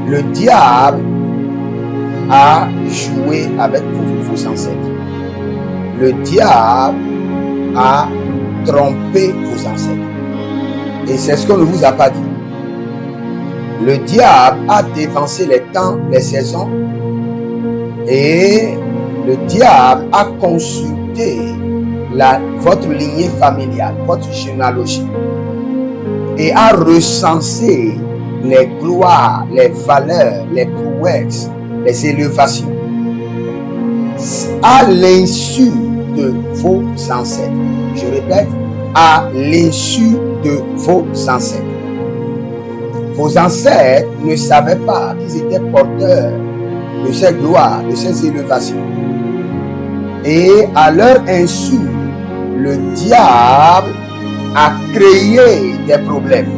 Le diable a joué avec vos ancêtres. Le diable a trompé vos ancêtres. Et c'est ce qu'on ne vous a pas dit. Le diable a dévancé les temps, les saisons, et le diable a consulté votre lignée familiale, votre généalogie, et a recensé les gloires, les valeurs, les prouesses, les élévations, à l'insu de vos ancêtres. Je répète, à l'insu de vos ancêtres. Vos ancêtres ne savaient pas qu'ils étaient porteurs de ces gloires, de ces élévations. Et à leur insu, le diable a créé des problèmes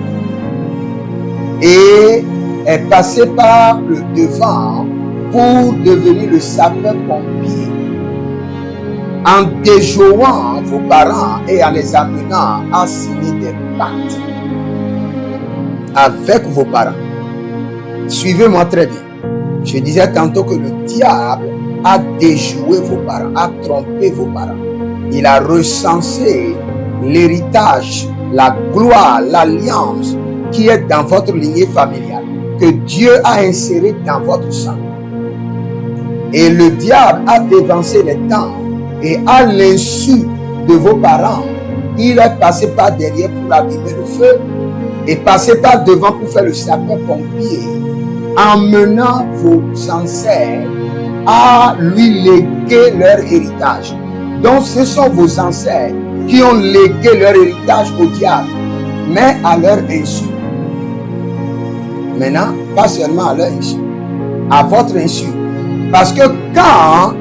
et est passé par le devant pour devenir le sapeur-pompier, en déjouant vos parents et en les amenant à signer des pactes avec vos parents. Suivez-moi très bien. Je disais tantôt que le diable a déjoué vos parents, a trompé vos parents. Il a recensé l'héritage, la gloire, l'alliance qui est dans votre lignée familiale, que Dieu a inséré dans votre sang. Et le diable a dévancé les temps, et à l'insu de vos parents, il est passé par derrière pour abîmer le feu, et passé par devant pour faire le sapeur-pompier, emmenant vos ancêtres à lui léguer leur héritage. Donc ce sont vos ancêtres qui ont légué leur héritage au diable, mais à leur insu. Maintenant, pas seulement à leur insu, à votre insu. Parce que quand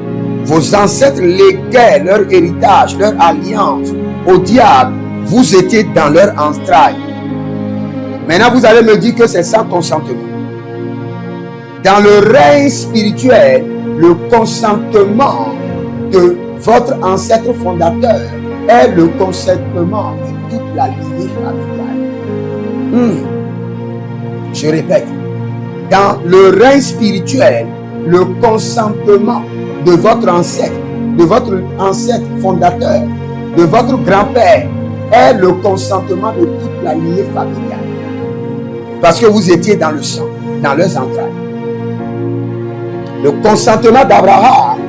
vos ancêtres léguaient leur héritage, leur alliance au diable, vous étiez dans leur entraille. Maintenant, vous allez me dire que c'est sans consentement. Dans le règne spirituel, le consentement de votre ancêtre fondateur est le consentement de toute la lignée familiale. Je répète, dans le règne spirituel, le consentement de votre ancêtre fondateur, de votre grand-père, est le consentement de toute la lignée familiale. Parce que vous étiez dans le sang, dans leurs entrailles. Le consentement d'Abraham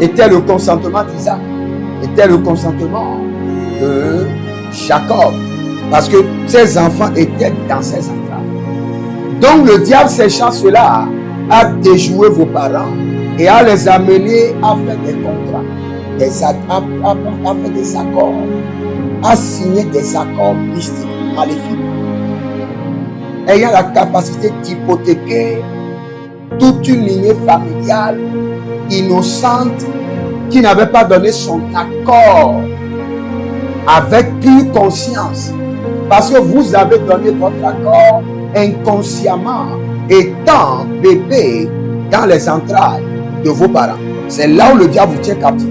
était le consentement d'Isaac, était le consentement de Jacob, parce que ses enfants étaient dans ses entrailles. Donc le diable, sachant cela, a déjoué vos parents et a les amener à faire des contrats, à faire des accords, à signer des accords mystiques, maléfiques, ayant la capacité d'hypothéquer toute une lignée familiale innocente qui n'avait pas donné son accord avec pure conscience, parce que vous avez donné votre accord inconsciemment, étant bébé dans les entrailles de vos parents. C'est là où le diable vous tient captif.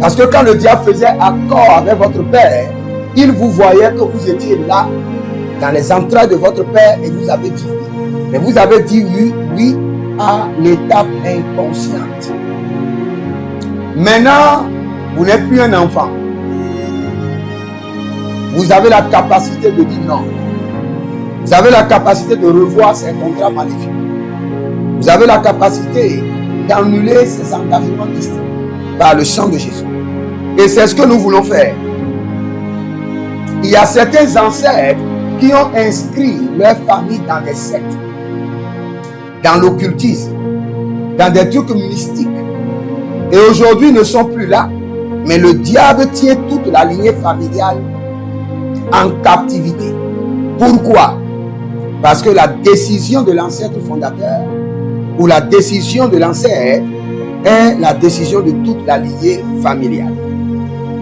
Parce que quand le diable faisait accord avec votre père, il vous voyait que vous étiez là dans les entrailles de votre père et vous avez dit oui. Mais vous avez dit oui à l'étape inconsciente. Maintenant, vous n'êtes plus un enfant. Vous avez la capacité de dire non. Vous avez la capacité de revoir ces contrats maléfiques. Vous avez la capacité d'annuler ces engagements mystiques par le sang de Jésus. Et c'est ce que nous voulons faire. Il y a certains ancêtres qui ont inscrit leur famille dans des sectes, dans l'occultisme, dans des trucs mystiques. Et aujourd'hui, ils ne sont plus là. Mais le diable tient toute la lignée familiale en captivité. Pourquoi? Parce que la décision de l'ancêtre fondateur ou la décision de l'ancêtre est la décision de toute la lignée familiale.